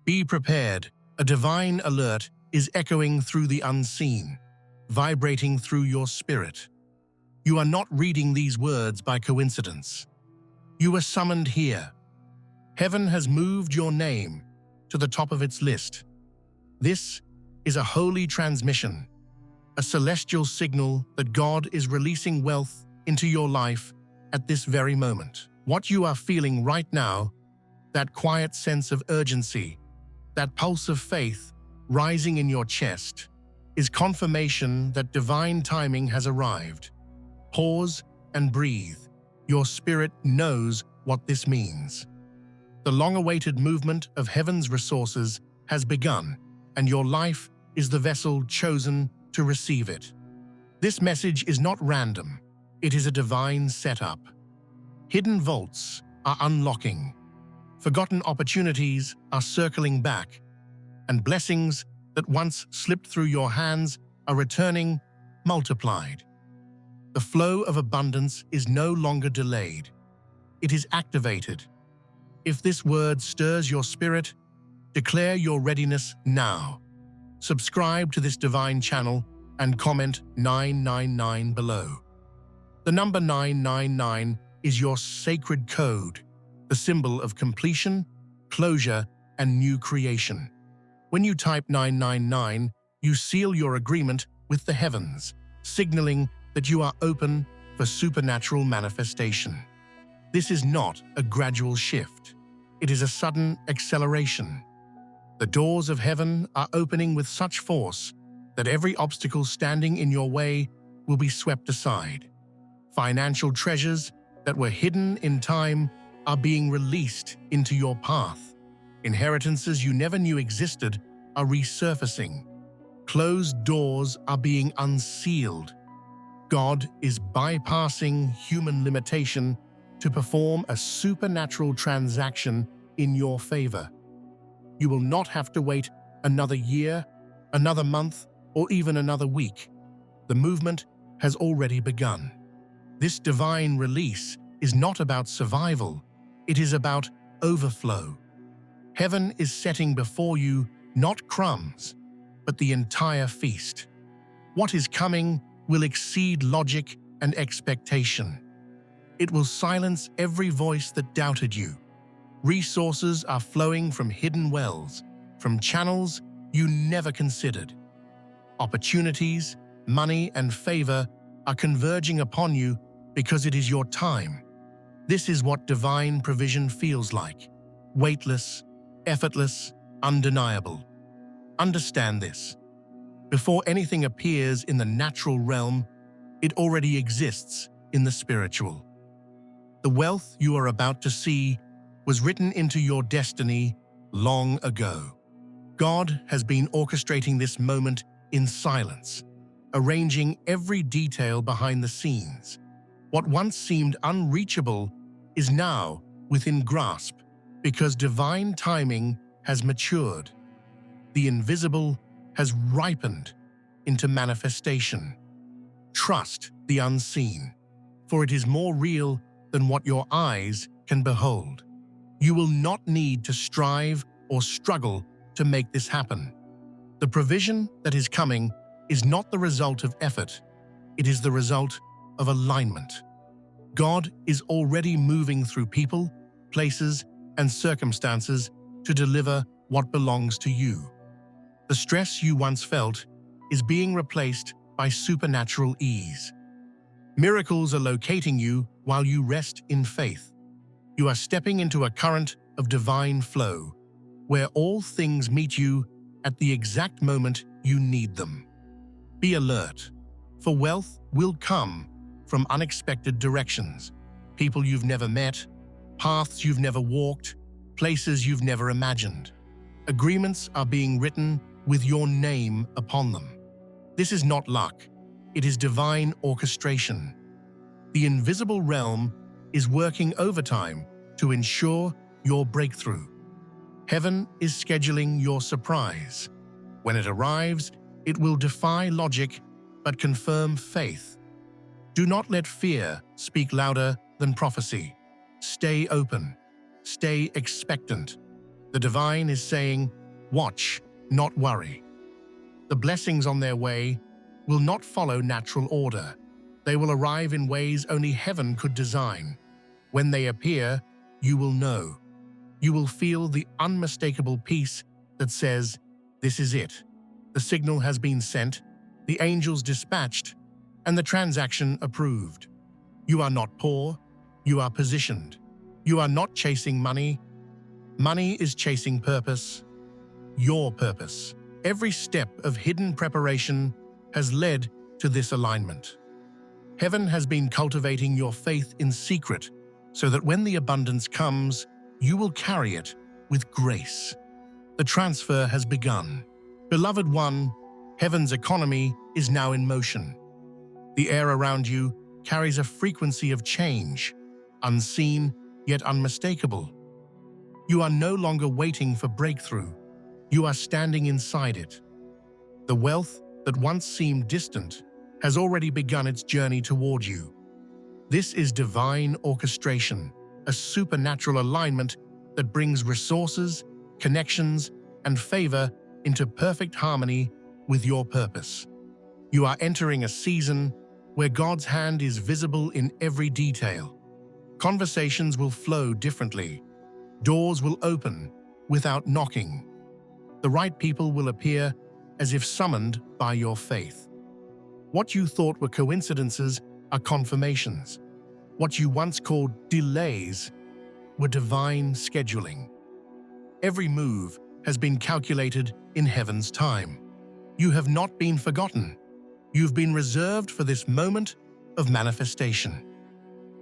Be prepared. A divine alert is echoing through the unseen, vibrating through your spirit. You are not reading these words by coincidence. You are summoned here. Heaven has moved your name to the top of its list. This is a holy transmission, a celestial signal that God is releasing wealth into your life at this very moment. What you are feeling right now, that quiet sense of urgency, that pulse of faith rising in your chest, is confirmation that divine timing has arrived. Pause and breathe. Your spirit knows what this means. The long-awaited movement of heaven's resources has begun, and your life is the vessel chosen to receive it. This message is not random. It is a divine setup. Hidden vaults are unlocking. Forgotten opportunities are circling back, and blessings that once slipped through your hands are returning, multiplied. The flow of abundance is no longer delayed. It is activated. If this word stirs your spirit, declare your readiness now. Subscribe to this divine channel and comment 999 below. The number 999 is your sacred code, the symbol of completion, closure, and new creation. When you type 999, you seal your agreement with the heavens, signaling that you are open for supernatural manifestation. This is not a gradual shift. It is a sudden acceleration. The doors of heaven are opening with such force that every obstacle standing in your way will be swept aside. Financial treasures that were hidden in time are being released into your path. Inheritances you never knew existed are resurfacing. Closed doors are being unsealed. God is bypassing human limitation to perform a supernatural transaction in your favor. You will not have to wait another year, another month, or even another week. The movement has already begun. This divine release is not about survival. It is about overflow. Heaven is setting before you not crumbs, but the entire feast. What is coming will exceed logic and expectation. It will silence every voice that doubted you. Resources are flowing from hidden wells, from channels you never considered. Opportunities, money, and favor are converging upon you because it is your time. This is what divine provision feels like: weightless, effortless, undeniable. Understand this. Before anything appears in the natural realm, it already exists in the spiritual. The wealth you are about to see was written into your destiny long ago. God has been orchestrating this moment in silence, arranging every detail behind the scenes. What once seemed unreachable is now within grasp because divine timing has matured. The invisible has ripened into manifestation. Trust the unseen, for it is more real than what your eyes can behold. You will not need to strive or struggle to make this happen. The provision that is coming is not the result of effort. It is the result of alignment. God is already moving through people, places, and circumstances to deliver what belongs to you. The stress you once felt is being replaced by supernatural ease. Miracles are locating you while you rest in faith. You are stepping into a current of divine flow, where all things meet you at the exact moment you need them. Be alert, for wealth will come from unexpected directions. People you've never met, paths you've never walked, places you've never imagined. Agreements are being written with your name upon them. This is not luck, it is divine orchestration. The invisible realm is working overtime to ensure your breakthrough. Heaven is scheduling your surprise. When it arrives, it will defy logic but confirm faith. Do not let fear speak louder than prophecy. Stay open. Stay expectant. The divine is saying, Watch, not worry. The blessings on their way will not follow natural order. They will arrive in ways only heaven could design. When they appear, you will know. You will feel the unmistakable peace that says, "This is it. The signal has been sent, the angels dispatched, and the transaction approved." You are not poor, you are positioned. You are not chasing money. Money is chasing purpose, your purpose. Every step of hidden preparation has led to this alignment. Heaven has been cultivating your faith in secret so that when the abundance comes, you will carry it with grace. The transfer has begun. Beloved one, heaven's economy is now in motion. The air around you carries a frequency of change, unseen yet unmistakable. You are no longer waiting for breakthrough. You are standing inside it. The wealth that once seemed distant has already begun its journey toward you. This is divine orchestration, a supernatural alignment that brings resources, connections, and favor into perfect harmony with your purpose. You are entering a season where God's hand is visible in every detail. Conversations will flow differently. Doors will open without knocking. The right people will appear as if summoned by your faith. What you thought were coincidences are confirmations. What you once called delays were divine scheduling. Every move has been calculated in heaven's time. You have not been forgotten. You've been reserved for this moment of manifestation.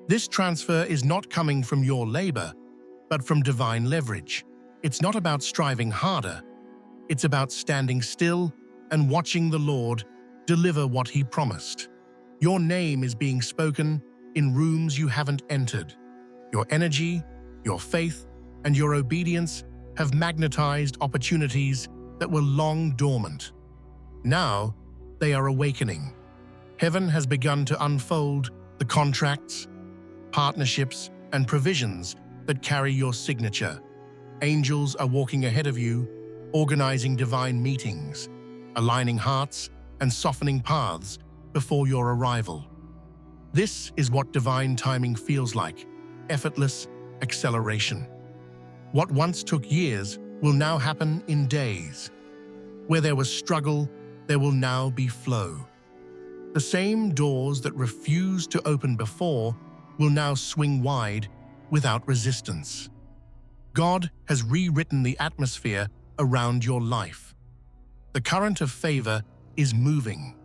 This transfer is not coming from your labor, but from divine leverage. It's not about striving harder. It's about standing still and watching the Lord deliver what He promised. Your name is being spoken in rooms you haven't entered. Your energy, your faith, and your obedience have magnetized opportunities that were long dormant. Now, they are awakening. Heaven has begun to unfold the contracts, partnerships, and provisions that carry your signature. Angels are walking ahead of you, organizing divine meetings, aligning hearts and softening paths before your arrival. This is what divine timing feels like: effortless acceleration. What once took years will now happen in days. Where there was struggle, there will now be flow. The same doors that refused to open before will now swing wide without resistance. God has rewritten the atmosphere around your life. The current of favor is moving,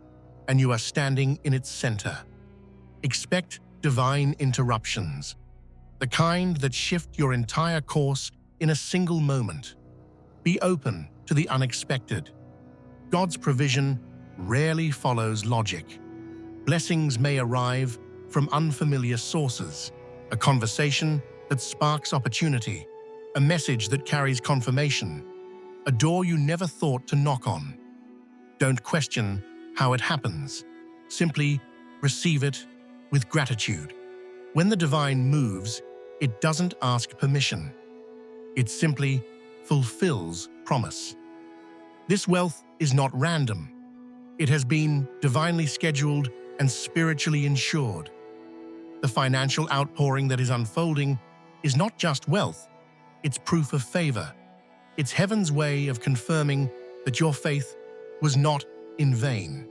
and you are standing in its center. Expect divine interruptions, the kind that shift your entire course in a single moment. Be open to the unexpected. God's provision rarely follows logic. Blessings may arrive from unfamiliar sources, a conversation that sparks opportunity, a message that carries confirmation, a door you never thought to knock on. Don't question how it happens. Simply receive it with gratitude. When the divine moves, it doesn't ask permission. It simply fulfills promise. This wealth is not random. It has been divinely scheduled and spiritually insured. The financial outpouring that is unfolding is not just wealth, it's proof of favor. It's heaven's way of confirming that your faith was not in vain.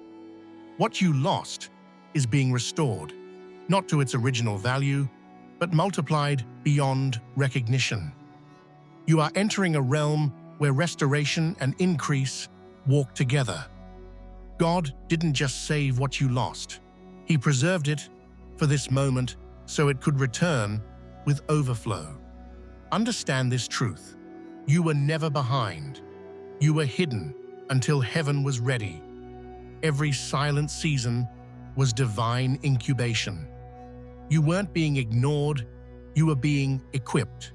What you lost is being restored, not to its original value, but multiplied beyond recognition. You are entering a realm where restoration and increase walk together. God didn't just save what you lost. He preserved it for this moment so it could return with overflow. Understand this truth. You were never behind. You were hidden until heaven was ready. Every silent season was divine incubation. You weren't being ignored, you were being equipped.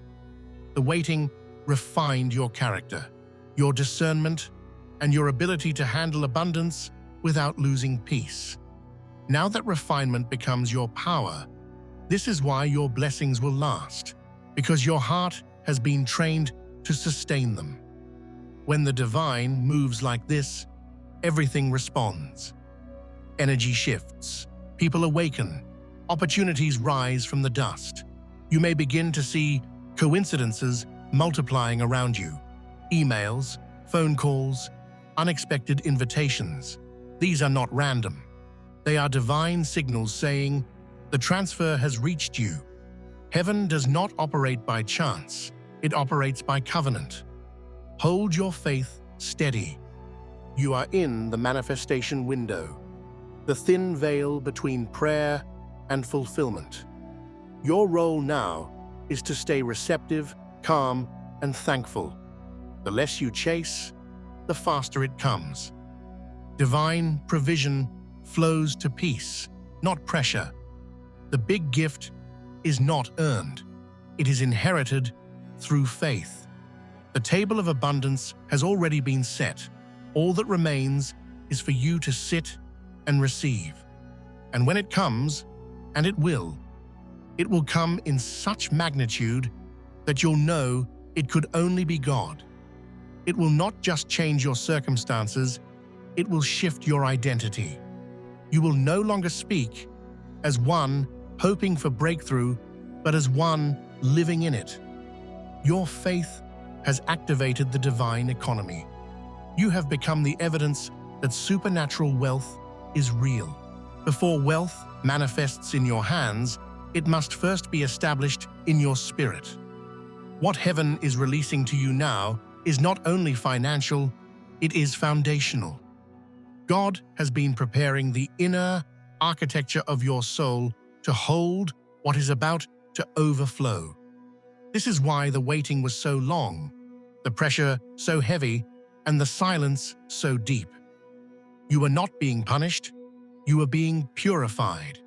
The waiting refined your character, your discernment, and your ability to handle abundance without losing peace. Now that refinement becomes your power, this is why your blessings will last, because your heart has been trained to sustain them. When the divine moves like this, everything responds. Energy shifts, people awaken, opportunities rise from the dust. You may begin to see coincidences multiplying around you. Emails, phone calls, unexpected invitations. These are not random. They are divine signals saying, the transfer has reached you. Heaven does not operate by chance, it operates by covenant. Hold your faith steady. You are in the manifestation window, the thin veil between prayer and fulfillment. Your role now is to stay receptive, calm, and thankful. The less you chase, the faster it comes. Divine provision flows to peace, not pressure. The big gift is not earned. It is inherited through faith. The table of abundance has already been set. All that remains is for you to sit and receive. And when it comes, and it will come in such magnitude that you'll know it could only be God. It will not just change your circumstances, it will shift your identity. You will no longer speak as one hoping for breakthrough, but as one living in it. Your faith has activated the divine economy. You have become the evidence that supernatural wealth is real. Before wealth manifests in your hands, it must first be established in your spirit. What heaven is releasing to you now is not only financial, it is foundational. God has been preparing the inner architecture of your soul to hold what is about to overflow. This is why the waiting was so long, the pressure so heavy, and the silence so deep. You are not being punished, you are being purified.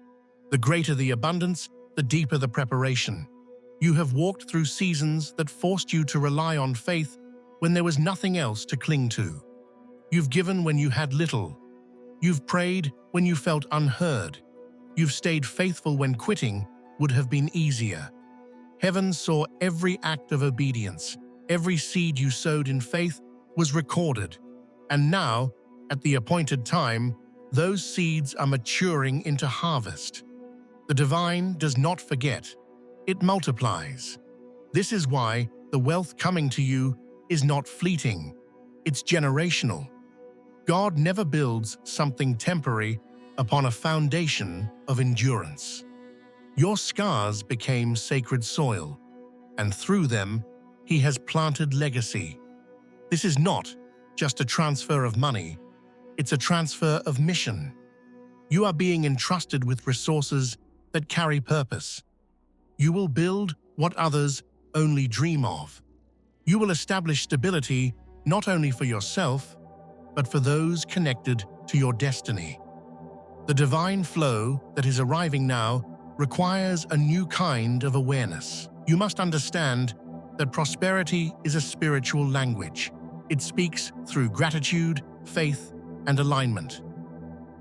The greater the abundance, the deeper the preparation. You have walked through seasons that forced you to rely on faith when there was nothing else to cling to. You've given when you had little. You've prayed when you felt unheard. You've stayed faithful when quitting would have been easier. Heaven saw every act of obedience. Every seed you sowed in faith was recorded. And now, at the appointed time, those seeds are maturing into harvest. The divine does not forget. It multiplies. This is why the wealth coming to you is not fleeting. It's generational. God never builds something temporary upon a foundation of endurance. Your scars became sacred soil, and through them, He has planted legacy. This is not just a transfer of money, it's a transfer of mission. You are being entrusted with resources that carry purpose. You will build what others only dream of. You will establish stability not only for yourself, but for those connected to your destiny. The divine flow that is arriving now requires a new kind of awareness. You must understand that prosperity is a spiritual language. It speaks through gratitude, faith, and alignment.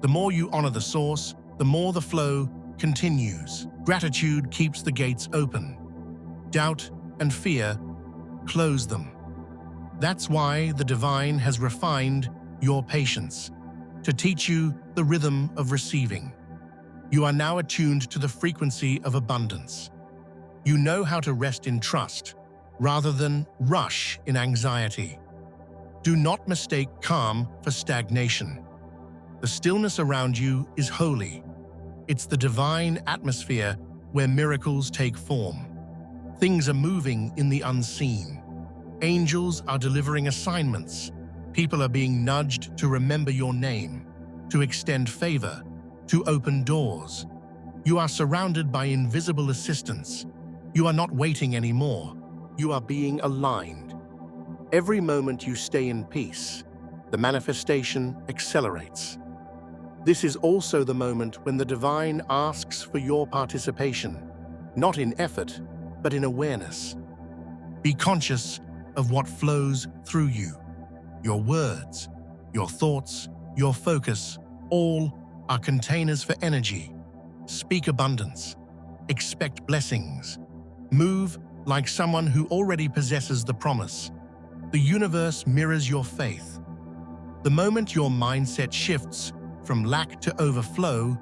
The more you honor the source, the more the flow continues. Gratitude keeps the gates open. Doubt and fear close them. That's why the divine has refined your patience to teach you the rhythm of receiving. You are now attuned to the frequency of abundance. You know how to rest in trust rather than rush in anxiety. Do not mistake calm for stagnation. The stillness around you is holy. It's the divine atmosphere where miracles take form. Things are moving in the unseen. Angels are delivering assignments. People are being nudged to remember your name, to extend favor, to open doors. You are surrounded by invisible assistance. You are not waiting anymore. You are being aligned. Every moment you stay in peace, the manifestation accelerates. This is also the moment when the divine asks for your participation, not in effort, but in awareness. Be conscious of what flows through you. Your words, your thoughts, your focus, all are containers for energy. Speak abundance. Expect blessings. Move like someone who already possesses the promise. The universe mirrors your faith. The moment your mindset shifts from lack to overflow,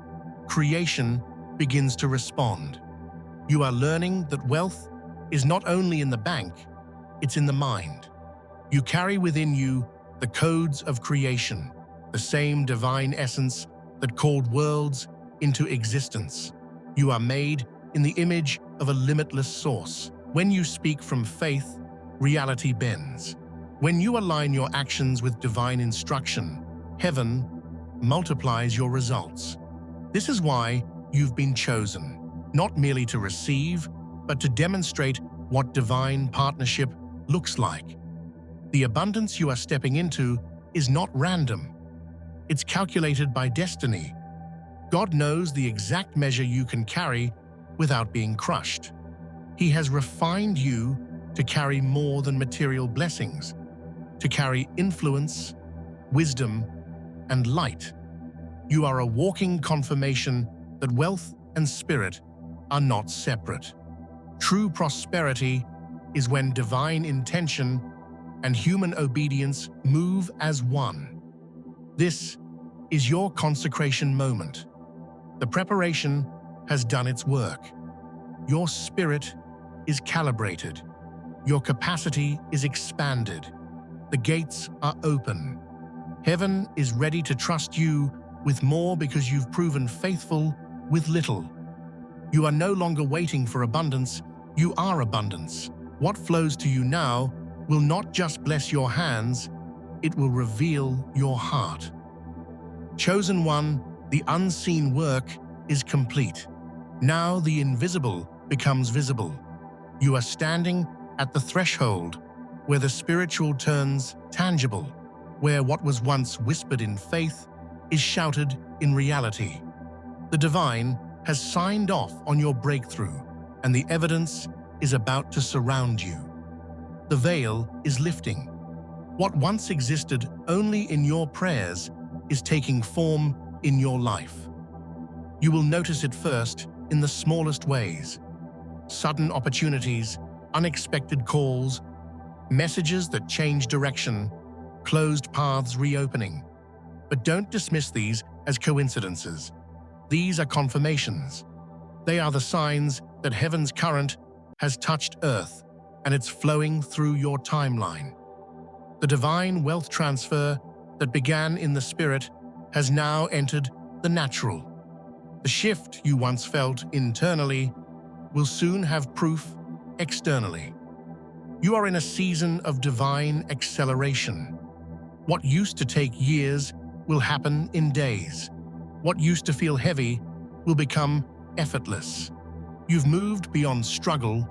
creation begins to respond. You are learning that wealth is not only in the bank, it's in the mind. You carry within you the codes of creation, the same divine essence that called worlds into existence. You are made in the image of a limitless source. When you speak from faith, reality bends. When you align your actions with divine instruction, heaven multiplies your results. This is why you've been chosen, not merely to receive, but to demonstrate what divine partnership looks like. The abundance you are stepping into is not random. It's calculated by destiny. God knows the exact measure you can carry without being crushed. He has refined you to carry more than material blessings, to carry influence, wisdom, and light. You are a walking confirmation that wealth and spirit are not separate. True prosperity is when divine intention and human obedience move as one. This is your consecration moment. The preparation has done its work. Your spirit is calibrated. Your capacity is expanded. The gates are open. Heaven is ready to trust you with more because you've proven faithful with little. You are no longer waiting for abundance, you are abundance. What flows to you now will not just bless your hands, it will reveal your heart. Chosen one, the unseen work is complete. Now the invisible becomes visible. You are standing at the threshold where the spiritual turns tangible, where what was once whispered in faith is shouted in reality. The divine has signed off on your breakthrough, and the evidence is about to surround you. The veil is lifting. What once existed only in your prayers is taking form in your life. You will notice it first in the smallest ways. Sudden opportunities, unexpected calls, messages that change direction, closed paths reopening. But don't dismiss these as coincidences. These are confirmations. They are the signs that heaven's current has touched earth and it's flowing through your timeline. The divine wealth transfer that began in the spirit has now entered the natural. The shift you once felt internally will soon have proof externally. You are in a season of divine acceleration. What used to take years will happen in days. What used to feel heavy will become effortless. You've moved beyond struggle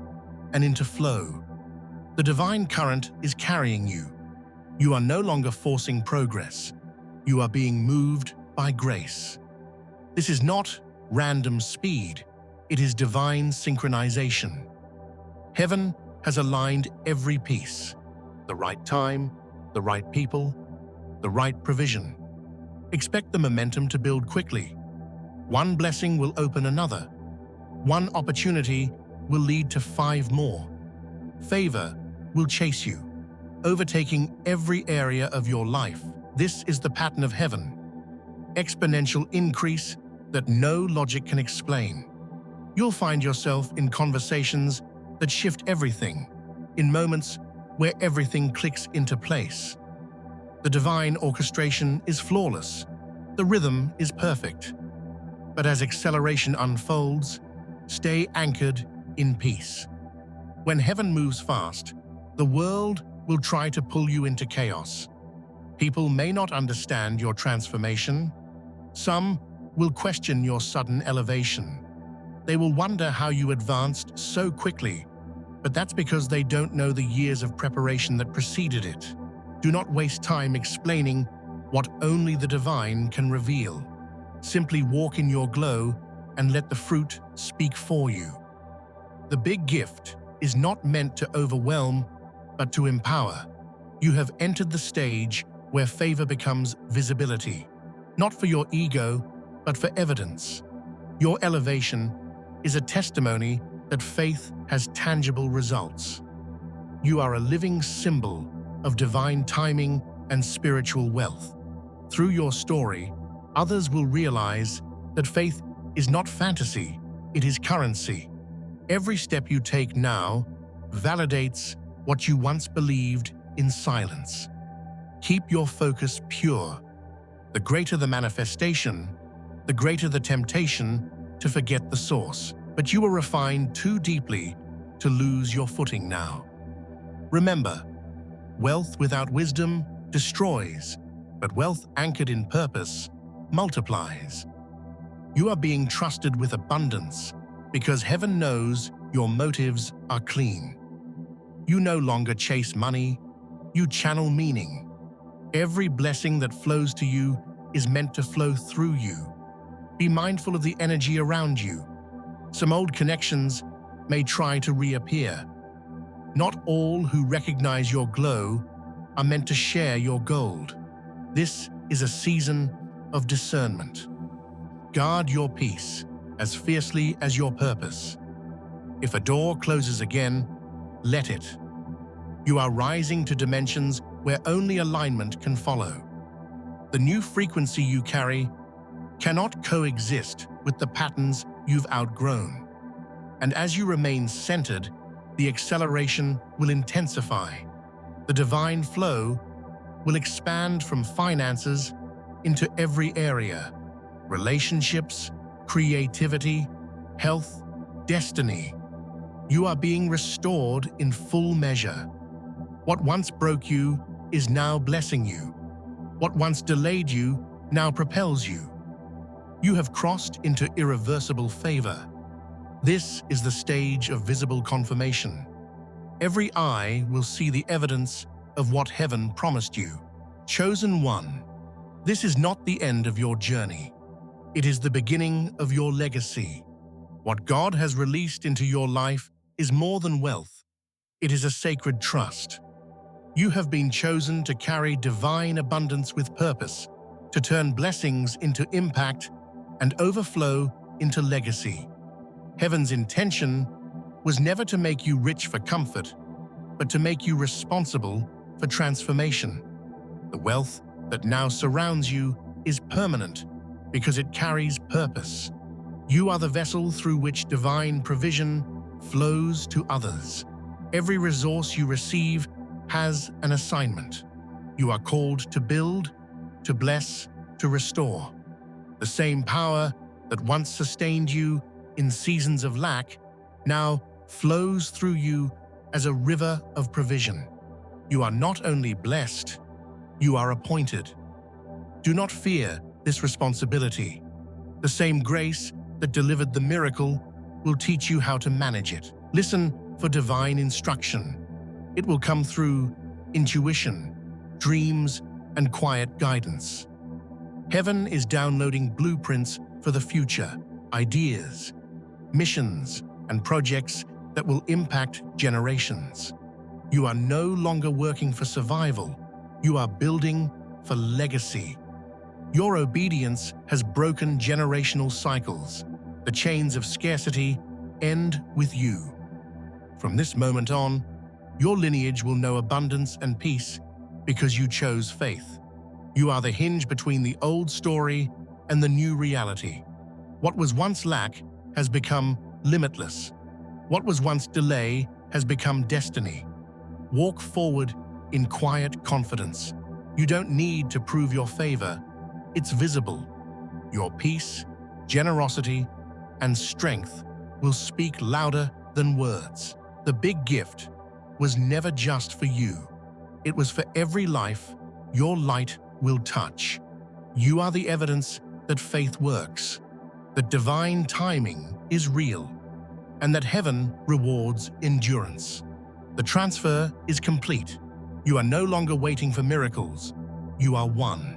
and into flow. The divine current is carrying you. You are no longer forcing progress. You are being moved by grace. This is not random speed. It is divine synchronization. Heaven has aligned every piece. The right time, the right people, the right provision. Expect the momentum to build quickly. One blessing will open another. One opportunity will lead to 5 more. Favor will chase you, overtaking every area of your life. This is the pattern of heaven. Exponential increase that no logic can explain. You'll find yourself in conversations that shift everything, in moments where everything clicks into place. The divine orchestration is flawless. The rhythm is perfect. But as acceleration unfolds, stay anchored in peace. When heaven moves fast, the world will try to pull you into chaos. People may not understand your transformation. Some will question your sudden elevation. They will wonder how you advanced so quickly, but that's because they don't know the years of preparation that preceded it. Do not waste time explaining what only the divine can reveal. Simply walk in your glow and let the fruit speak for you. The big gift is not meant to overwhelm, but to empower. You have entered the stage where favor becomes visibility, not for your ego, but for evidence. Your elevation is a testimony that faith has tangible results. You are a living symbol of divine timing and spiritual wealth. Through your story, others will realize that faith is not fantasy, it is currency. Every step you take now validates what you once believed in silence. Keep your focus pure. The greater the manifestation, the greater the temptation to forget the source. But you were refined too deeply to lose your footing now. Remember, wealth without wisdom destroys, but wealth anchored in purpose multiplies. You are being trusted with abundance because heaven knows your motives are clean. You no longer chase money, you channel meaning. Every blessing that flows to you is meant to flow through you. Be mindful of the energy around you. Some old connections may try to reappear. Not all who recognize your glow are meant to share your gold. This is a season of discernment. Guard your peace as fiercely as your purpose. If a door closes again, let it. You are rising to dimensions where only alignment can follow. The new frequency you carry cannot coexist with the patterns you've outgrown. And as you remain centered, the acceleration will intensify. The divine flow will expand from finances into every area: relationships, creativity, health, destiny. You are being restored in full measure. What once broke you is now blessing you. What once delayed you now propels you. You have crossed into irreversible favor. This is the stage of visible confirmation. Every eye will see the evidence of what heaven promised you. Chosen one, this is not the end of your journey. It is the beginning of your legacy. What God has released into your life is more than wealth. It is a sacred trust. You have been chosen to carry divine abundance with purpose, to turn blessings into impact and overflow into legacy. Heaven's intention was never to make you rich for comfort, but to make you responsible for transformation. The wealth that now surrounds you is permanent because it carries purpose. You are the vessel through which divine provision flows to others. Every resource you receive has an assignment. You are called to build, to bless, to restore. The same power that once sustained you in seasons of lack now flows through you as a river of provision. You are not only blessed, you are appointed. Do not fear this responsibility. The same grace that delivered the miracle will teach you how to manage it. Listen for divine instruction. It will come through intuition, dreams, and quiet guidance. Heaven is downloading blueprints for the future, ideas, missions, and projects that will impact generations. You are no longer working for survival. You are building for legacy. Your obedience has broken generational cycles. The chains of scarcity end with you. From this moment on, your lineage will know abundance and peace because you chose faith. You are the hinge between the old story and the new reality. What was once lack has become limitless. What was once delay has become destiny. Walk forward in quiet confidence. You don't need to prove your favor. It's visible. Your peace, generosity, and strength will speak louder than words. The big gift was never just for you. It was for every life your light will touch. You are the evidence that faith works, that divine timing is real, and that heaven rewards endurance. The transfer is complete. You are no longer waiting for miracles. You are one.